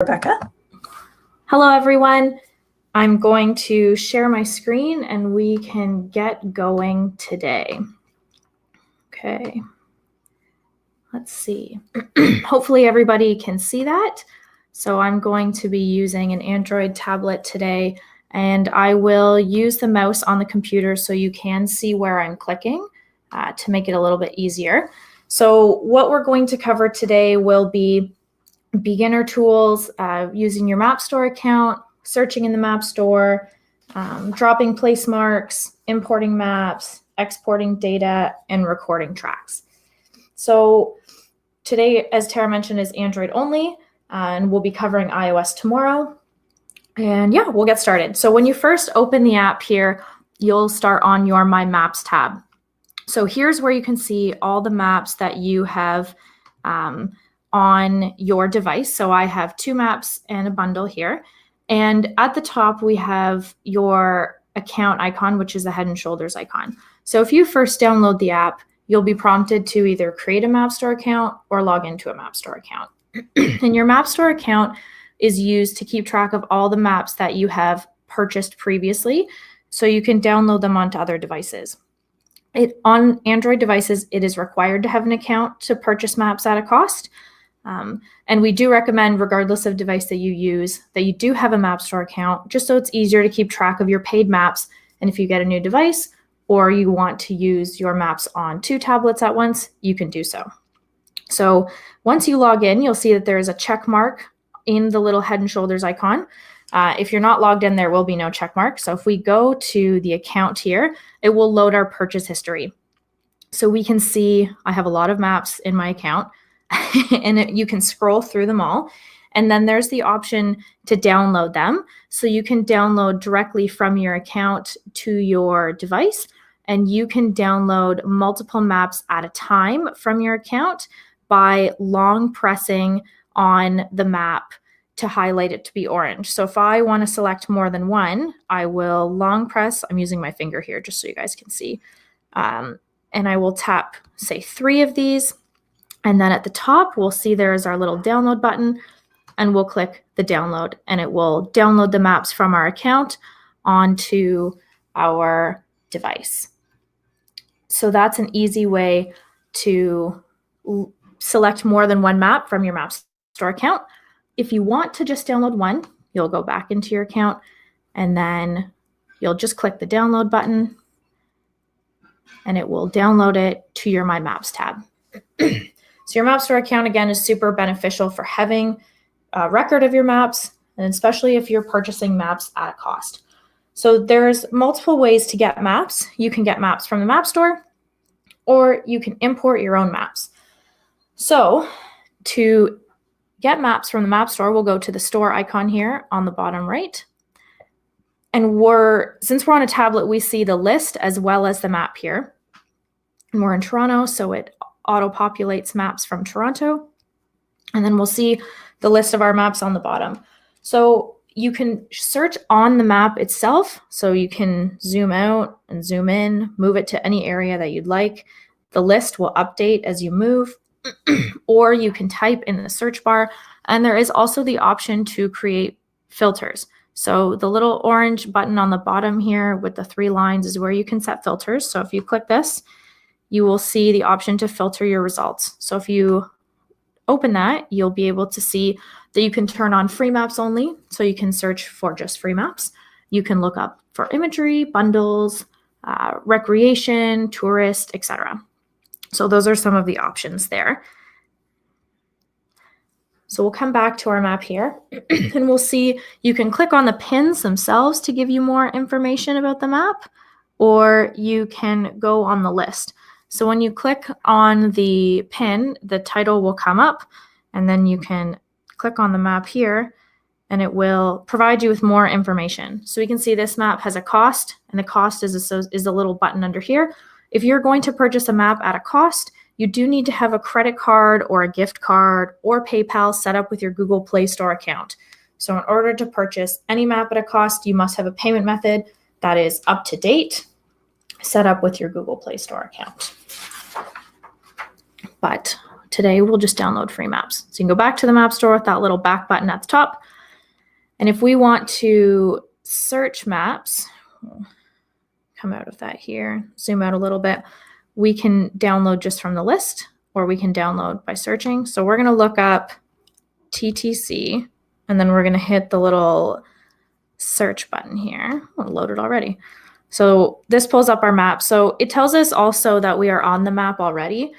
Rebecca. Hello, everyone. I'm going to share my screen and we can get going today. Okay, let's see. Hopefully everybody can see that. So I'm going to be using an Android tablet today, and I will use the mouse on the computer so you can see where I'm clicking to make it a little bit easier. So what we're going to cover today will be beginner tools, using your Map Store account, searching in the Map Store, dropping Placemarks, importing maps, exporting data, and recording tracks. So today, as Tara mentioned, is Android only, and we'll be covering iOS tomorrow. And yeah, we'll get started. So when you first open the app here, you'll start on your My Maps tab. So here's where you can see all the maps that you have on your device. So I have 2 maps and a bundle here. And at the top, we have your account icon, which is the Head and Shoulders icon. So if you first download the app, you'll be prompted to either create a Map Store account or log into a Map Store account. And your Map Store account is used to keep track of all the maps that you have purchased previously, so you can download them onto other devices. On Android devices, it is required to have an account to purchase maps at a cost. And we do recommend, regardless of device that you use, that you do have a Map Store account, just so it's easier to keep track of your paid maps. And if you get a new device or you want to use your maps on 2 tablets at once, you can do so. So once you log in, you'll see that there is a check mark in the little Head and Shoulders icon. If you're not logged in, there will be no check mark. So if we go to the account here, it will load our purchase history. So we can see I have a lot of maps in my account. And you can scroll through them all. And then there's the option to download them. So you can download directly from your account to your device, and you can download multiple maps at a time from your account by long pressing on the map to highlight it to be orange. So if I want to select more than one, I will long press. I'm using my finger here just so you guys can see. And I will tap, say, 3 of these. And then at the top, we'll see there's our little download button, and we'll click the download, and it will download the maps from our account onto our device. So that's an easy way to select more than one map from your Map Store account. If you want to just download one, you'll go back into your account, and then you'll just click the download button, and it will download it to your My Maps tab. So your Map Store account, again, is super beneficial for having a record of your maps, and especially if you're purchasing maps at a cost. So there's multiple ways to get maps. You can get maps from the Map Store, or you can import your own maps. So to get maps from the Map Store, we'll go to the store icon here on the bottom right. And since we're on a tablet, we see the list as well as the map here. And we're in Toronto, so it auto-populates maps from Toronto. And then we'll see the list of our maps on the bottom. So you can search on the map itself. So you can zoom out and zoom in, move it to any area that you'd like. The list will update as you move. Or you can type in the search bar. And there is also the option to create filters. So the little orange button on the bottom here with the 3 lines is where you can set filters. So if you click this, you will see the option to filter your results. So if you open that, you'll be able to see that you can turn on free maps only. So you can search for just free maps. You can look up for imagery, bundles, recreation, tourist, etc. So those are some of the options there. So we'll come back to our map here, and we'll see you can click on the pins themselves to give you more information about the map, or you can go on the list. So when you click on the pin, the title will come up, and then you can click on the map here, and it will provide you with more information. So we can see this map has a cost, and the cost is a little button under here. If you're going to purchase a map at a cost, you do need to have a credit card or a gift card or PayPal set up with your Google Play Store account. So in order to purchase any map at a cost, you must have a payment method that is up to date, set up with your Google Play Store account. But today we'll just download free maps. So you can go back to the map store with that little back button at the top. And if we want to search maps, we'll come out of that here, zoom out a little bit, we can download just from the list, or we can download by searching. So we're going to look up TTC, and then we're going to hit the little search button here. I'll load it already. So this pulls up our map. So it tells us also that we are on the map already,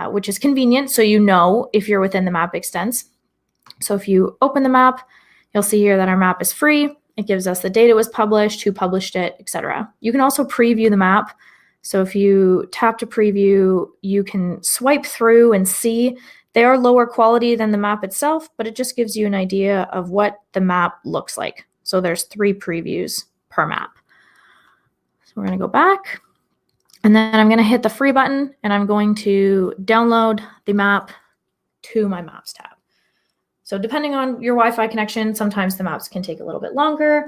which is convenient. So you know if you're within the map extents. So if you open the map, you'll see here that our map is free. It gives us the date it was published, who published it, etc. You can also preview the map. So if you tap to preview, you can swipe through and see. They are lower quality than the map itself, but it just gives you an idea of what the map looks like. So there's 3 previews per map. So we're going to go back, and then I'm going to hit the free button, and I'm going to download the map to my Maps tab. So depending on your Wi-Fi connection, sometimes the maps can take a little bit longer,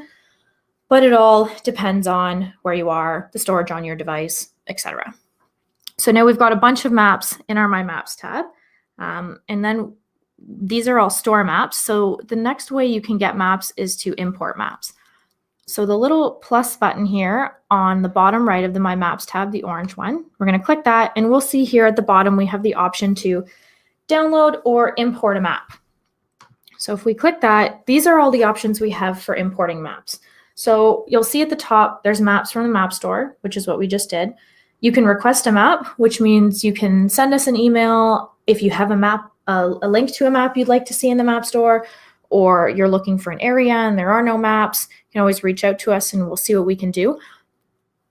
but it all depends on where you are, the storage on your device, etc. So now we've got a bunch of maps in our My Maps tab, and then these are all store maps. So the next way you can get maps is to import maps. So the little plus button here on the bottom right of the My Maps tab, the orange one, we're going to click that, and we'll see here at the bottom we have the option to download or import a map. So if we click that, these are all the options we have for importing maps. So you'll see at the top, there's maps from the Map Store, which is what we just did. You can request a map, which means you can send us an email if you have a map, a link to a map you'd like to see in the Map Store, or you're looking for an area and there are no maps. You can always reach out to us and we'll see what we can do.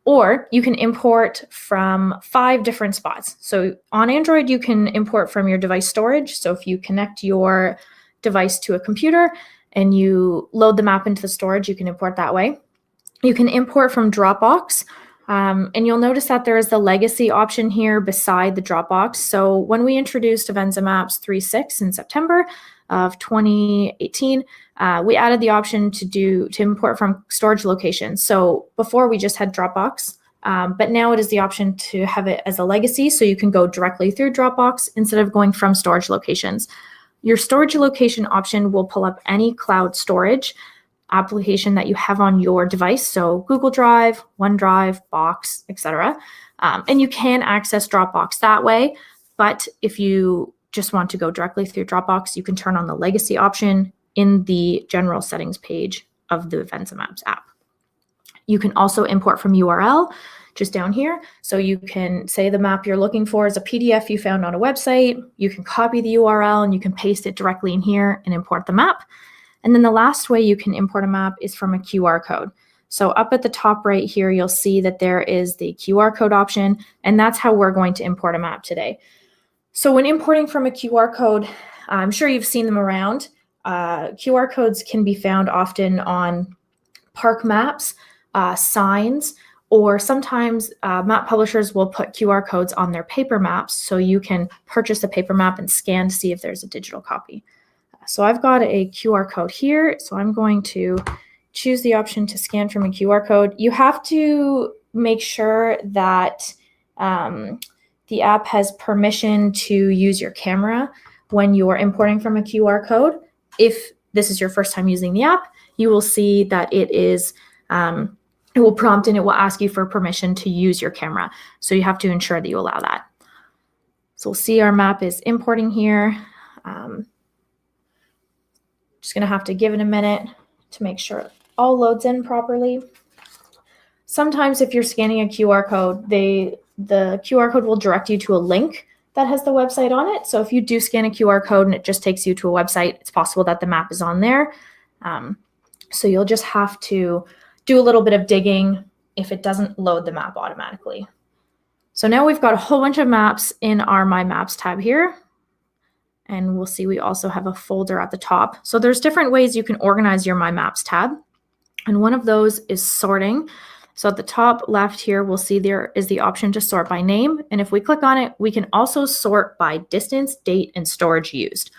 Or you can import from 5 different spots. So on Android, you can import from your device storage. So if you connect your device to a computer and you load the map into the storage, you can import that way. You can import from Dropbox, and you'll notice that there is the legacy option here beside the Dropbox. So when we introduced Avenza Maps 3.6 in September of 2018, we added the option to import from storage locations. So before we just had Dropbox, but now it is the option to have it as a legacy, so you can go directly through Dropbox instead of going from storage locations. Your storage location option will pull up any cloud storage application that you have on your device, so Google Drive, OneDrive, Box, etc. And you can access Dropbox that way, but if you just want to go directly through Dropbox, you can turn on the legacy option in the general settings page of the Avenza Maps app. You can also import from URL, just down here. So you can say the map you're looking for is a PDF you found on a website. You can copy the URL and you can paste it directly in here and import the map. And then the last way you can import a map is from a QR code. So up at the top right here, you'll see that there is the QR code option, and that's how we're going to import a map today. So when importing from a QR code, I'm sure you've seen them around. QR codes can be found often on park maps, signs, or sometimes map publishers will put QR codes on their paper maps, so you can purchase a paper map and scan to see if there's a digital copy. So I've got a QR code here, so I'm going to choose the option to scan from a QR code. You have to make sure that the app has permission to use your camera when you are importing from a QR code. If this is your first time using the app, you will see that it is it will prompt and it will ask you for permission to use your camera. So you have to ensure that you allow that. So we'll see our map is importing here. Just gonna have to give it a minute to make sure it all loads in properly. Sometimes if you're scanning a QR code, the QR code will direct you to a link that has the website on it. So if you do scan a QR code and it just takes you to a website, it's possible that the map is on there. So you'll just have to do a little bit of digging if it doesn't load the map automatically. So now we've got a whole bunch of maps in our My Maps tab here. And we'll see we also have a folder at the top. So there's different ways you can organize your My Maps tab. And one of those is sorting. So at the top left here, we'll see there is the option to sort by name. And if we click on it, we can also sort by distance, date, and storage used.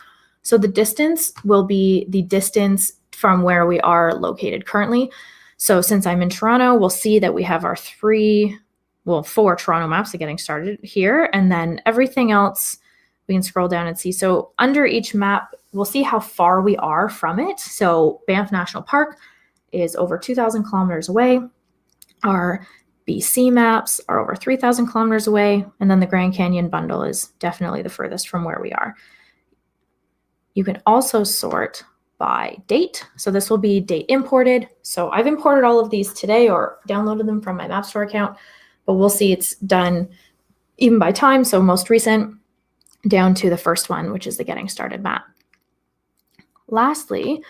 So the distance will be the distance from where we are located currently. So since I'm in Toronto, we'll see that we have our 4 Toronto maps getting started here. And then everything else, we can scroll down and see. So under each map, we'll see how far we are from it. So Banff National Park is over 2,000 kilometers away. Our BC maps are over 3,000 kilometers away. And then the Grand Canyon bundle is definitely the furthest from where we are. You can also sort by date. So this will be date imported. So I've imported all of these today or downloaded them from my Map Store account, but we'll see it's done even by time. So most recent down to the first one, which is the getting started map. Lastly,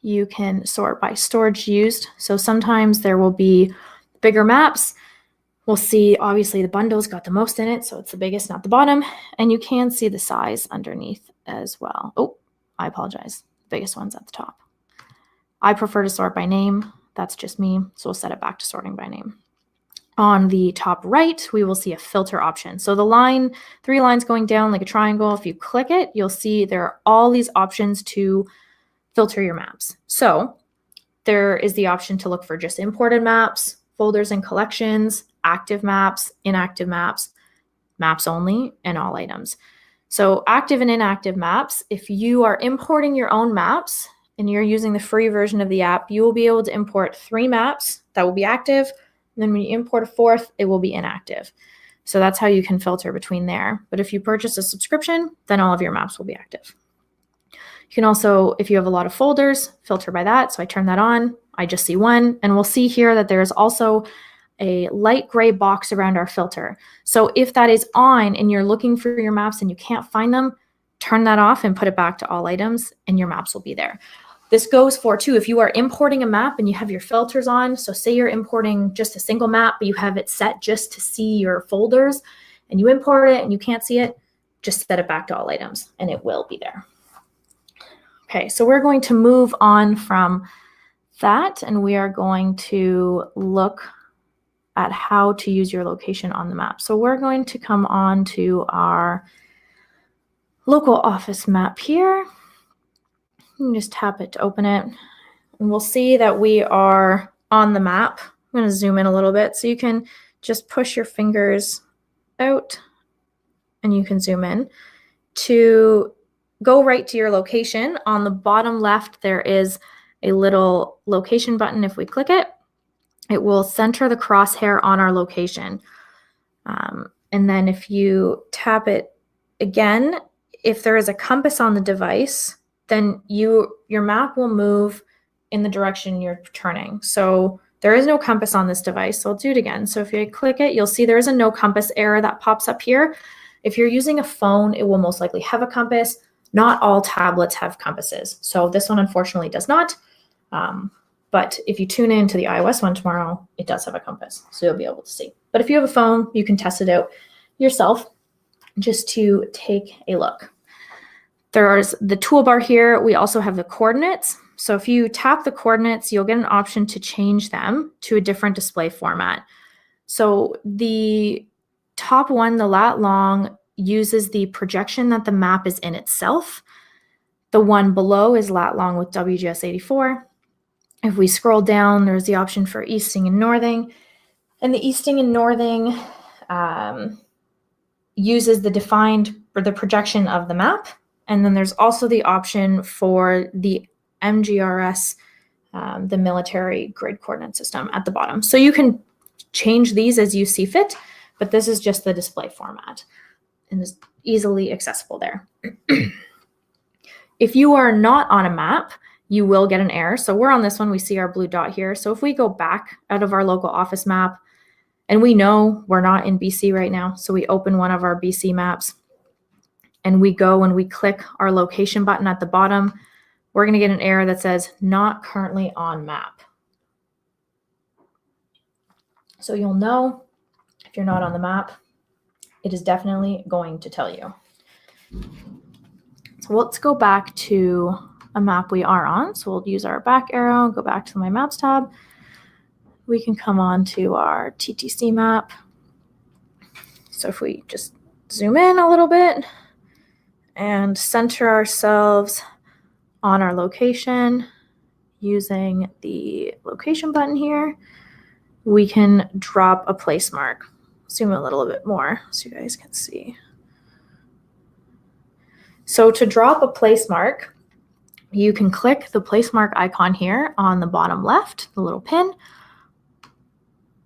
you can sort by storage used. So sometimes there will be bigger maps. We'll see, obviously, the bundle's got the most in it, so it's the biggest, not the bottom. And you can see the size underneath as well. Oh, I apologize. The biggest one's at the top. I prefer to sort by name. That's just me, so we'll set it back to sorting by name. On the top right, we will see a filter option. So the line, 3 lines going down like a triangle, if you click it, you'll see there are all these options to filter your maps. So there is the option to look for just imported maps, folders and collections, active maps, inactive maps, maps only, and all items. So active and inactive maps, if you are importing your own maps and you're using the free version of the app, you will be able to import 3 maps that will be active. And then when you import a 4th, it will be inactive. So that's how you can filter between there. But if you purchase a subscription, then all of your maps will be active. You can also, if you have a lot of folders, filter by that. So I turn that on. I just see one. And we'll see here that there is also a light gray box around our filter. So if that is on and you're looking for your maps and you can't find them, turn that off and put it back to all items and your maps will be there. This goes for too, if you are importing a map and you have your filters on, so say you're importing just a single map, but you have it set just to see your folders and you import it and you can't see it, just set it back to all items and it will be there. Okay, so we're going to move on from that and we are going to look at how to use your location on the map. So we're going to come on to our local office map here. You can just tap it to open it. And we'll see that we are on the map. I'm going to zoom in a little bit so you can just push your fingers out and you can zoom in. To go right to your location, on the bottom left, there is a little location button. If we click it, it will center the crosshair on our location. And then if you tap it again, if there is a compass on the device, then your map will move in the direction you're turning. So there is no compass on this device, so I'll do it again. So if you click it, you'll see there is a no compass error that pops up here. If you're using a phone, it will most likely have a compass. Not all tablets have compasses. So this one unfortunately does not. But if you tune into the iOS one tomorrow, it does have a compass, so you'll be able to see. But if you have a phone, you can test it out yourself just to take a look. There's the toolbar here. We also have the coordinates. So if you tap the coordinates, you'll get an option to change them to a different display format. So the top one, the lat long, uses the projection that the map is in itself. The one below is lat long with WGS84. If we scroll down, there's the option for easting and northing. And the easting and northing uses the defined or the projection of the map. And then there's also the option for the MGRS, the military grid coordinate system at the bottom. So you can change these as you see fit, but this is just the display format and is easily accessible there. If you are not on a map, you will get an error. So we're on this one, we see our blue dot here. So if we go back out of our local office map, and we know we're not in BC right now, so we open one of our BC maps, and we go and we click our location button at the bottom, we're going to get an error that says not currently on map. So you'll know if you're not on the map, it is definitely going to tell you. So let's go back to a map we are on. So we'll use our back arrow, go back to my maps tab. We can come on to our TTC map. So if we just zoom in a little bit and center ourselves on our location using the location button here, we can drop a place mark. Zoom a little bit more so you guys can see. So to drop a place mark, you can click the place mark icon here on the bottom left, the little pin.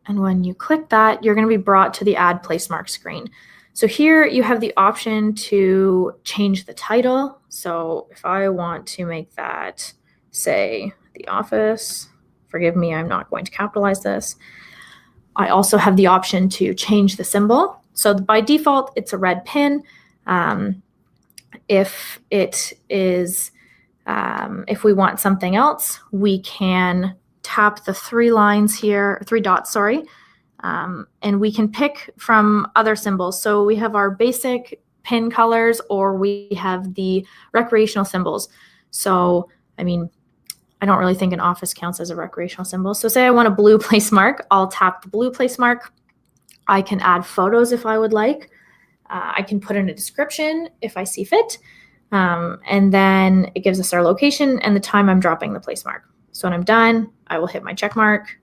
And when you click that, you're going to be brought to the Add Place Mark screen. So here you have the option to change the title. So if I want to make that, say, The Office, forgive me, I'm not going to capitalize this. I also have the option to change the symbol. So by default, it's a red pin. If it is, if we want something else, we can tap the three dots, sorry, and we can pick from other symbols. So we have our basic pin colors, or we have the recreational symbols. So, I mean, I don't really think an office counts as a recreational symbol. So say I want a blue place mark, I'll tap the blue place mark. I can add photos if I would like. I can put in a description if I see fit. And then it gives us our location and the time I'm dropping the place mark. So when I'm done, I will hit my check mark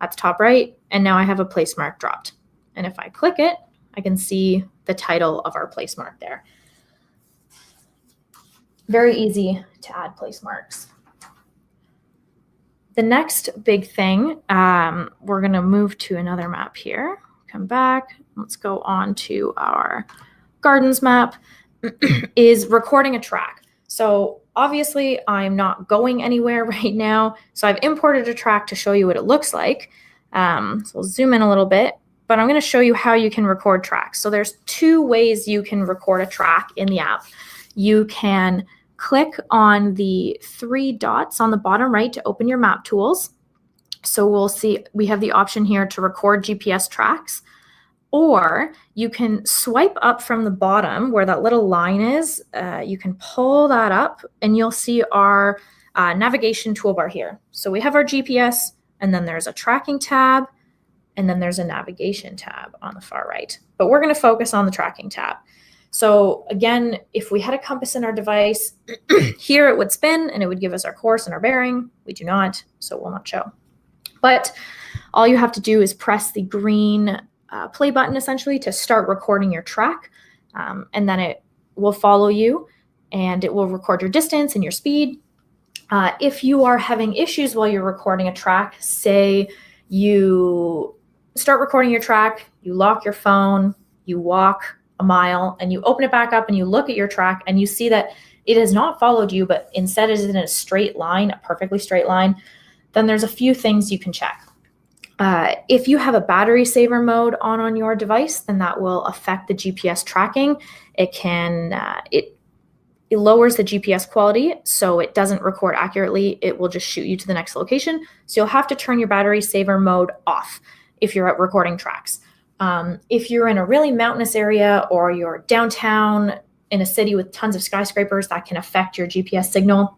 at the top right, and now I have a place mark dropped. And if I click it, I can see the title of our place mark there. Very easy to add place marks. The next big thing, we're going to move to another map here. Come back. Let's go on to our gardens map, is recording a track. So obviously I'm not going anywhere right now. So I've imported a track to show you what it looks like. So we'll zoom in a little bit, but I'm going to show you how you can record tracks. So there's two ways you can record a track in the app. You can click on the three dots on the bottom right to open your map tools. So we'll see we have the option here to record GPS tracks, or you can swipe up from the bottom where that little line is. You can pull that up and you'll see our navigation toolbar here. So we have our GPS, and then there's a tracking tab, and then there's a navigation tab on the far right. But we're going to focus on the tracking tab. So again, if we had a compass in our device, here it would spin and it would give us our course and our bearing. We do not, so it will not show. But all you have to do is press the green play button essentially to start recording your track, and then it will follow you and it will record your distance and your speed. If you are having issues while you're recording a track, say you start recording your track, you lock your phone, you walk a mile, and you open it back up and you look at your track and you see that it has not followed you, but instead is in a straight line, a perfectly straight line, then there's a few things you can check. If you have a battery saver mode on your device, then that will affect the GPS tracking. It can, it lowers the GPS quality, so it doesn't record accurately. It will just shoot you to the next location. So you'll have to turn your battery saver mode off if you're recording tracks. If you're in a really mountainous area or you're downtown in a city with tons of skyscrapers, that can affect your GPS signal.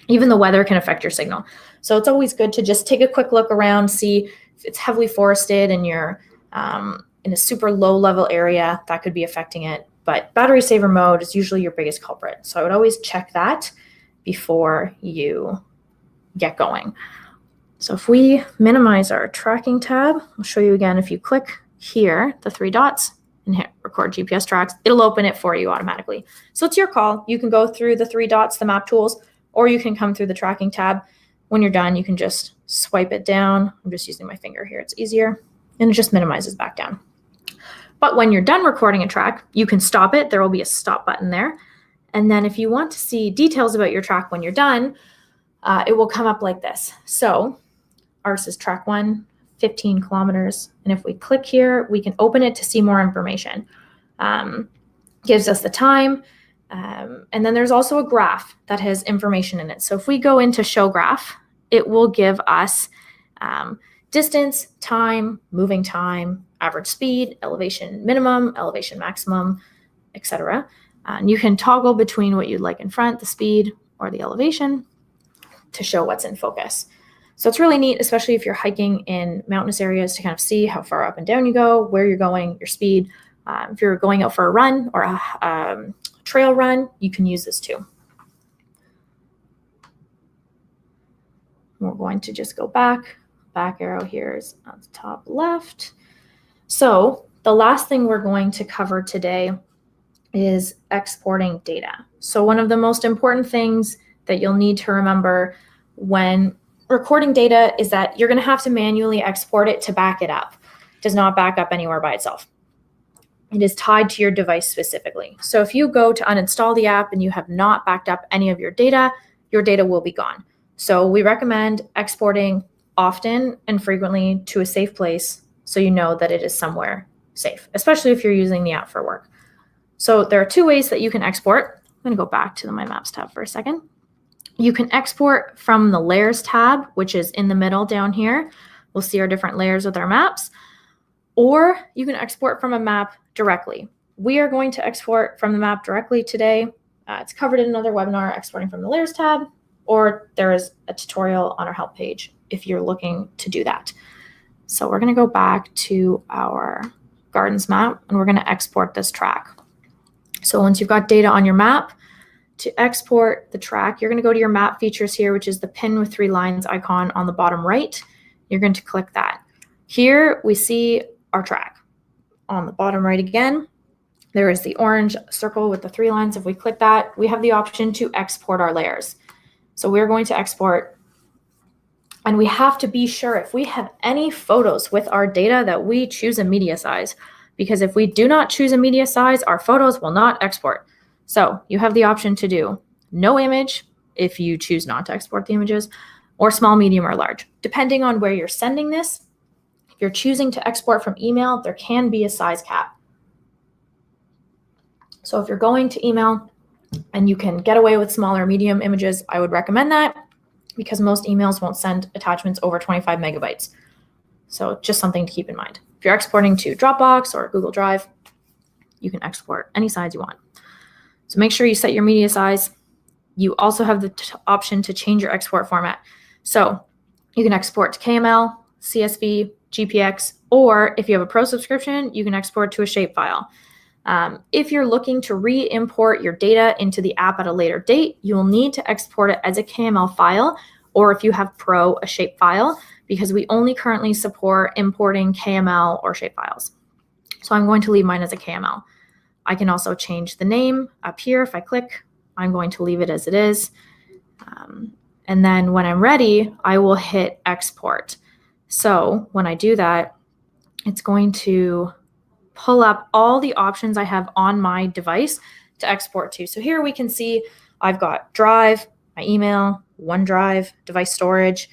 Even the weather can affect your signal. So it's always good to just take a quick look around, see if it's heavily forested and you're in a super low level area, that could be affecting it. But battery saver mode is usually your biggest culprit. So I would always check that before you get going. So if we minimize our tracking tab, I'll show you again. If you click here, the three dots, and hit record GPS tracks, it'll open it for you automatically. So it's your call. You can go through the three dots, the map tools, or you can come through the tracking tab. When you're done, you can just swipe it down. I'm just using my finger here. It's easier. And it just minimizes back down. But when you're done recording a track, you can stop it. There will be a stop button there. And then if you want to see details about your track when you're done, it will come up like this. So ours is track 1, 15 kilometers. And if we click here, we can open it to see more information. Gives us the time. And then there's also a graph that has information in it. So if we go into show graph, it will give us distance, time, moving time, average speed, elevation minimum, elevation maximum, etc. And you can toggle between what you'd like in front, the speed or the elevation, to show what's in focus. So it's really neat, especially if you're hiking in mountainous areas, to kind of see how far up and down you go, where you're going, your speed. If you're going out for a run or a trail run, you can use this too. We're going to just go back. Back arrow here is on the top left. So the last thing we're going to cover today is exporting data. So one of the most important things that you'll need to remember when recording data is that you're going to have to manually export it to back it up. It does not back up anywhere by itself. It is tied to your device specifically. So if you go to uninstall the app and you have not backed up any of your data will be gone. So we recommend exporting often and frequently to a safe place so you know that it is somewhere safe, especially if you're using the app for work. So there are two ways that you can export. I'm going to go back to my Maps tab for a second. You can export from the Layers tab, which is in the middle down here. We'll see our different layers with our maps. Or you can export from a map directly. We are going to export from the map directly today. It's covered in another webinar, exporting from the Layers tab, or there is a tutorial on our help page if you're looking to do that. So we're going to go back to our Gardens map and we're going to export this track. So once you've got data on your map, to export the track, you're going to go to your map features here, which is the pin with 3 lines icon on the bottom right. You're going to click that. Here we see our track. On the bottom right again, there is the orange circle with the 3 lines. If we click that, we have the option to export our layers. So we're going to export, and we have to be sure if we have any photos with our data that we choose a media size, because if we do not choose a media size, our photos will not export. So you have the option to do no image if you choose not to export the images, or small, medium, or large. Depending on where you're sending this, if you're choosing to export from email, there can be a size cap. So if you're going to email and you can get away with small or medium images, I would recommend that because most emails won't send attachments over 25 megabytes. So just something to keep in mind. If you're exporting to Dropbox or Google Drive, you can export any size you want. So make sure you set your media size. You also have the option to change your export format. So you can export to KML, CSV, GPX, or if you have a Pro subscription, you can export to a shapefile. If you're looking to re-import your data into the app at a later date, you will need to export it as a KML file, or if you have Pro, a shapefile, because we only currently support importing KML or shapefiles. So I'm going to leave mine as a KML. I can also change the name up here. If I click, I'm going to leave it as it is. And then when I'm ready, I will hit export. So when I do that, it's going to pull up all the options I have on my device to export to. So here we can see I've got Drive, my email, OneDrive, device storage.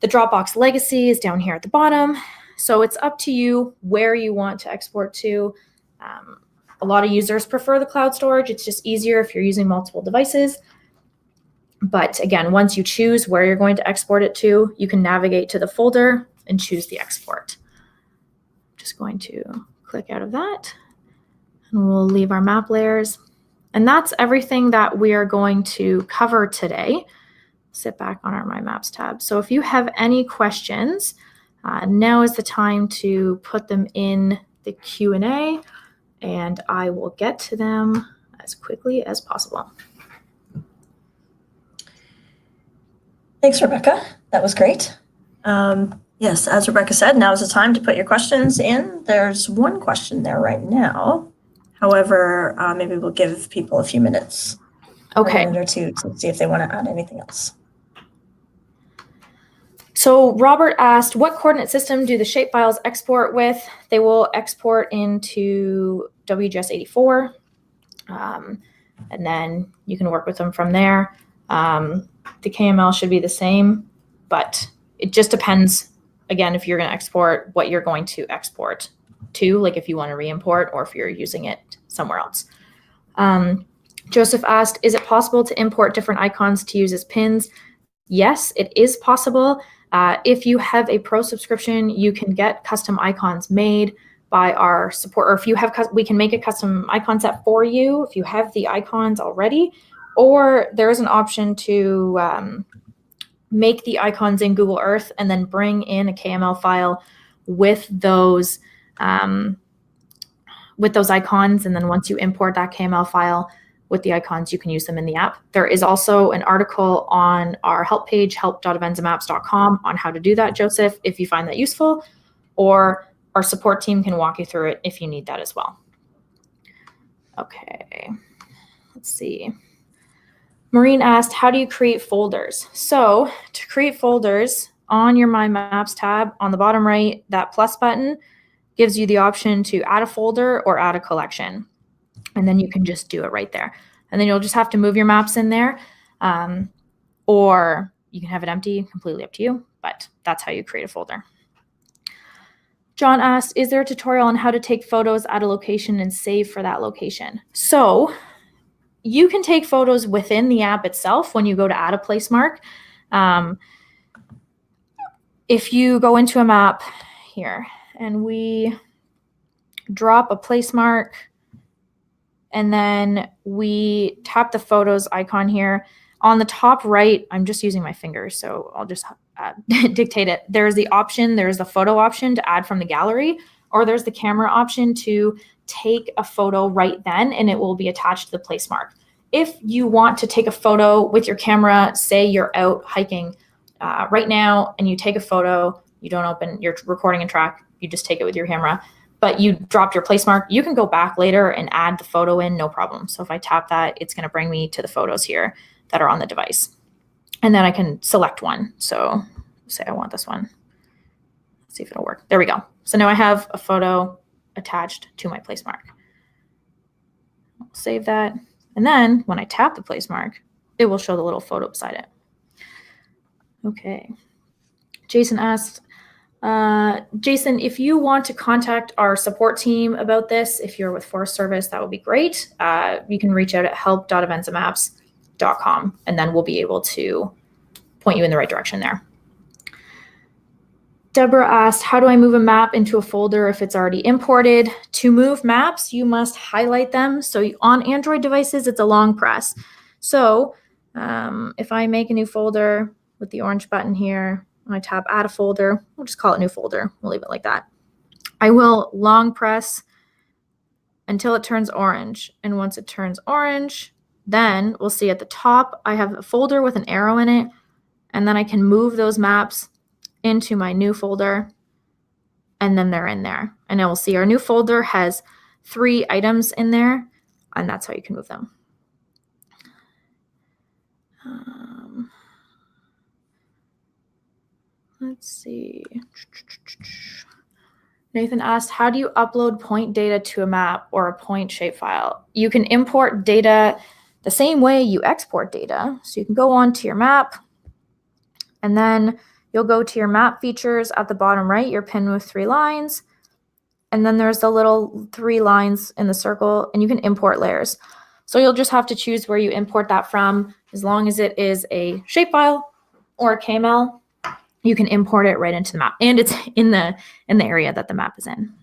The Dropbox legacy is down here at the bottom. So it's up to you where you want to export to. A lot of users prefer the cloud storage. It's just easier if you're using multiple devices. But again, once you choose where you're going to export it to, you can navigate to the folder and choose the export. Just going to click out of that and we'll leave our map layers. And that's everything that we are going to cover today. Sit back on our My Maps tab. So if you have any questions, now is the time to put them in the Q&A and I will get to them as quickly as possible. Thanks, Rebecca. That was great. Yes, as Rebecca said, now is the time to put your questions in. There's one question there right now. However, maybe we'll give people a few minutes, Okay. a minute or two to see if they want to add anything else. So Robert asked, what coordinate system do the shapefiles export with? They will export into WGS84, and then you can work with them from there. The KML should be the same, but it just depends, again, if you're going to export, what you're going to export to, like if you want to re-import or if you're using it somewhere else. Joseph asked, is it possible to import different icons to use as pins? Yes, it is possible. If you have a Pro subscription, you can get custom icons made by our support, or if you have, we can make a custom icon set for you if you have the icons already, or there is an option to make the icons in Google Earth and then bring in a KML file with those icons. And then once you import that KML file with the icons, you can use them in the app. There is also an article on our help page, help.avenzamaps.com, on how to do that, Joseph, if you find that useful, or our support team can walk you through it if you need that as well. Okay, let's see. Maureen asked, how do you create folders? So to create folders on your My Maps tab on the bottom right, that plus button gives you the option to add a folder or add a collection. And then you can just do it right there. And then you'll just have to move your maps in there. Or you can have it empty, completely up to you, but that's how you create a folder. John asked, is there a tutorial on how to take photos at a location and save for that location? So you can take photos within the app itself when you go to add a place mark. If you go into a map here and we drop a place mark and then we tap the photos icon here, on the top right, I'm just using my fingers, so I'll just dictate it. There's the option, there's the photo option to add from the gallery, or there's the camera option to take a photo right then, and it will be attached to the place mark. If you want to take a photo with your camera, say you're out hiking right now and you take a photo, you don't open your recording and track, you just take it with your camera, but you dropped your place mark, you can go back later and add the photo in, no problem. So if I tap that, it's going to bring me to the photos here that are on the device. And then I can select one. So say I want this one. Let's see if it'll work. There we go. So now I have a photo attached to my place mark. I'll save that. And then when I tap the place mark, it will show the little photo beside it. Okay. Jason asked, Jason, if you want to contact our support team about this, if you're with Forest Service, that would be great. You can reach out at help.avenzamaps.com, and then we'll be able to point you in the right direction there. Deborah asked, how do I move a map into a folder if it's already imported? To move maps, you must highlight them. So on Android devices, it's a long press. So if I make a new folder with the orange button here, and I tap add a folder, we'll just call it new folder. We'll leave it like that. I will long press until it turns orange. And once it turns orange, then we'll see at the top, I have a folder with an arrow in it. And then I can move those maps into my new folder, and then they're in there. And I will see our new folder has 3 items in there, and that's how you can move them. Let's see. Nathan asked, how do you upload point data to a map or a point shapefile? You can import data the same way you export data. So you can go on to your map, and then you'll go to your map features at the bottom right, your pin with 3 lines. And then there's the little 3 lines in the circle, and you can import layers. So you'll just have to choose where you import that from. As long as it is a shapefile or a KML, you can import it right into the map, and it's in the area that the map is in.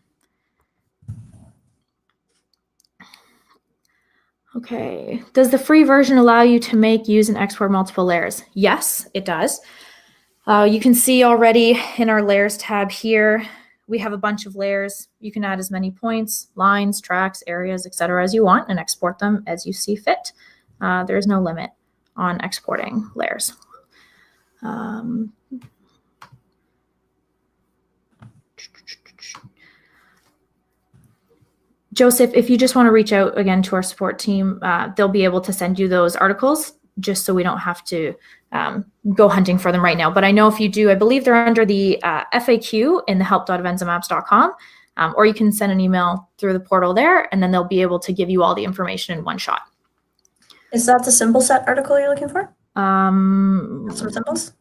Okay, does the free version allow you to make, use, and export multiple layers? Yes, it does. You can see already in our layers tab here, we have a bunch of layers. You can add as many points, lines, tracks, areas, etc. as you want and export them as you see fit. There is no limit on exporting layers. Joseph, if you just want to reach out again to our support team, they'll be able to send you those articles just so we don't have to go hunting for them right now. But I know if you do, I believe they're under the FAQ in the help.avenzamaps.com, or you can send an email through the portal there, and then they'll be able to give you all the information in one shot. Is that the symbol set article you're looking for? Some symbols?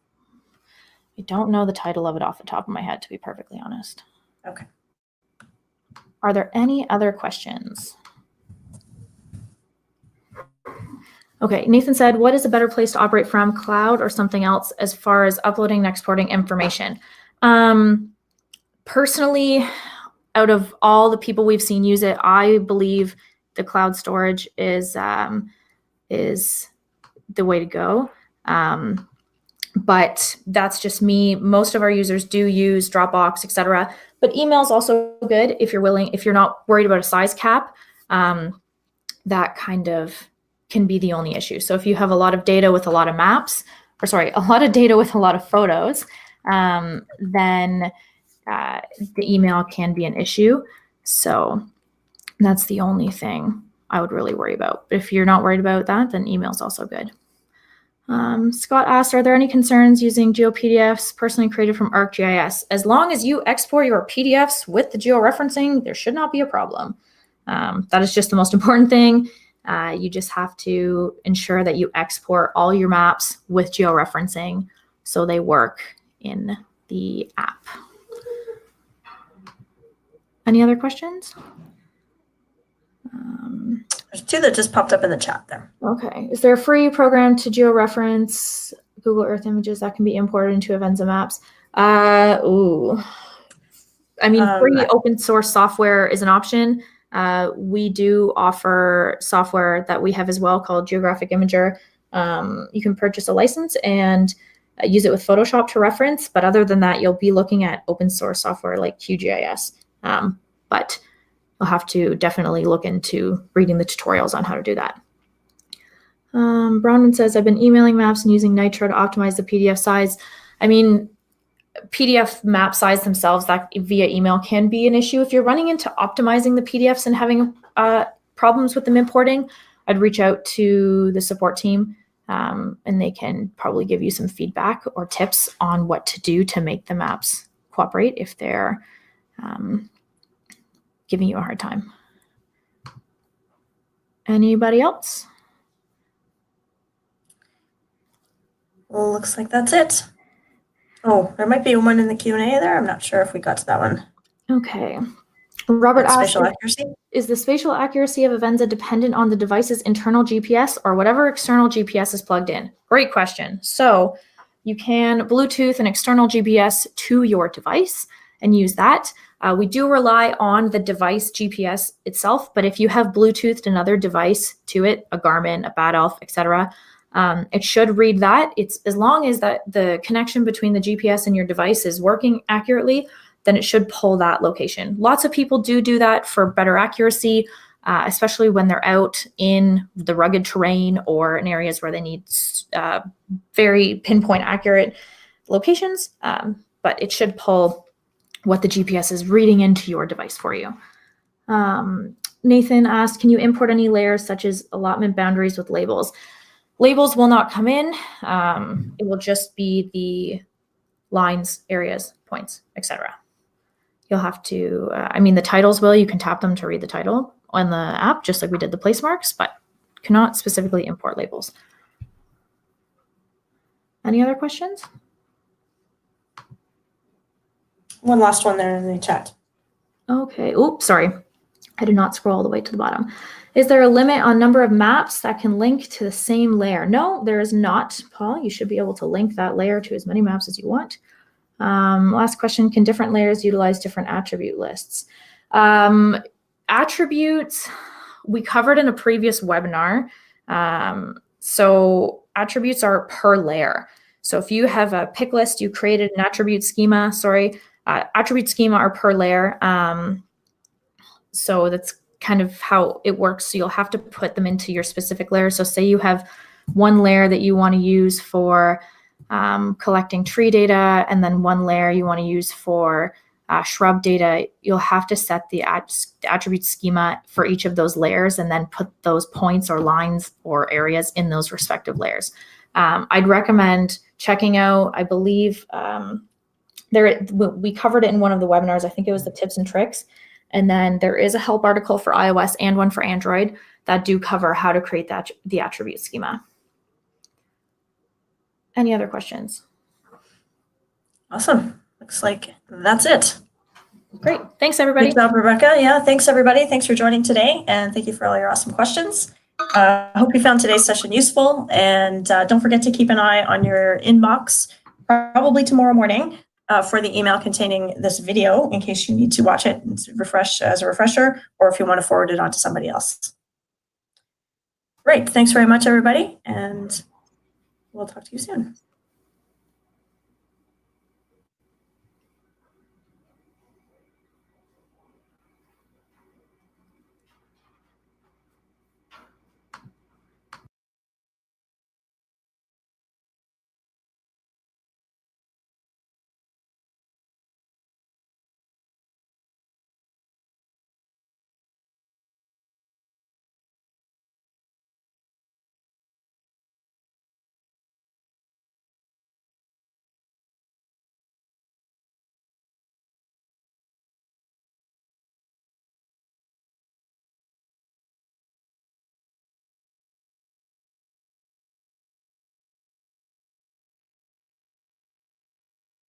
I don't know the title of it off the top of my head, to be perfectly honest. Okay. Are there any other questions? Okay, Nathan said, what is a better place to operate from, cloud or something else, as far as uploading and exporting information? Personally, out of all the people we've seen use it, I believe the cloud storage is the way to go. But that's just me. Most of our users do use Dropbox, etc. But email is also good if you're willing, if you're not worried about a size cap. That kind of can be the only issue. So if you have a lot of data with a lot of maps, or sorry, a lot of data with a lot of photos, then the email can be an issue. So that's the only thing I would really worry about. If you're not worried about that, then email is also good. Scott asked, are there any concerns using GeoPDFs personally created from ArcGIS? As long as you export your PDFs with the georeferencing, there should not be a problem. That is just the most important thing. You just have to ensure that you export all your maps with georeferencing so they work in the app. Any other questions? There's two that just popped up in the chat there. Okay. Is there a free program to georeference Google Earth images that can be imported into Avenza Maps? I mean, free open source software is an option. We do offer software that we have as well called Geographic Imager. You can purchase a license and use it with Photoshop to reference. But other than that, you'll be looking at open source software like QGIS. But you'll have to definitely look into reading the tutorials on how to do that. Bronwyn says, I've been emailing maps and using Nitro to optimize the PDF size. I mean, PDF map size themselves that via email can be an issue. If you're running into optimizing the PDFs and having problems with them importing, I'd reach out to the support team and they can probably give you some feedback or tips on what to do to make the maps cooperate if they're giving you a hard time. Anybody else? Well, looks like that's it. Oh, there might be one in the Q&A there. I'm not sure if we got to that one. Okay. Robert asked, spatial accuracy? Is the spatial accuracy of Avenza dependent on the device's internal GPS or whatever external GPS is plugged in? Great question. So you can Bluetooth an external GPS to your device and use that. We do rely on the device GPS itself, but if you have Bluetoothed another device to it, a Garmin, a Bad Elf, etc., it should read that. It's as long as that the connection between the GPS and your device is working accurately, then it should pull that location. Lots of people do that for better accuracy, especially when they're out in the rugged terrain or in areas where they need very pinpoint accurate locations. But it should pull what the GPS is reading into your device for you. Nathan asked, can you import any layers such as allotment boundaries with labels? Labels will not come in. It will just be the lines, areas, points, etc. You'll have to, I mean, the titles will, you can tap them to read the title on the app, just like we did the Placemarks, but cannot specifically import labels. Any other questions? One last one there in the chat. Okay. Oops, sorry. I did not scroll all the way to the bottom. Is there a limit on number of maps that can link to the same layer? No, there is not, Paul. You should be able to link that layer to as many maps as you want. Last question, can different layers utilize different attribute lists? Attributes, we covered in a previous webinar. So attributes are per layer. So if you have a pick list, you created an attribute schema, attribute schema are per layer. So that's kind of how it works. So you'll have to put them into your specific layer. So say you have one layer that you want to use for collecting tree data, and then one layer you want to use for shrub data. You'll have to set the attribute schema for each of those layers and then put those points or lines or areas in those respective layers. I'd recommend checking out, I believe we covered it in one of the webinars. I think it was the tips and tricks. And then there is a help article for iOS and one for Android that do cover how to create the attribute schema. Any other questions? Awesome. Looks like that's it. Great. Thanks, everybody. Good job, Rebecca. Yeah, thanks, everybody. Thanks for joining today. And thank you for all your awesome questions. I hope you found today's session useful. And don't forget to keep an eye on your inbox, probably tomorrow morning, for the email containing this video in case you need to watch it and refresh as a refresher, or if you want to forward it on to somebody else. Great. Thanks very much, everybody. And we'll talk to you soon.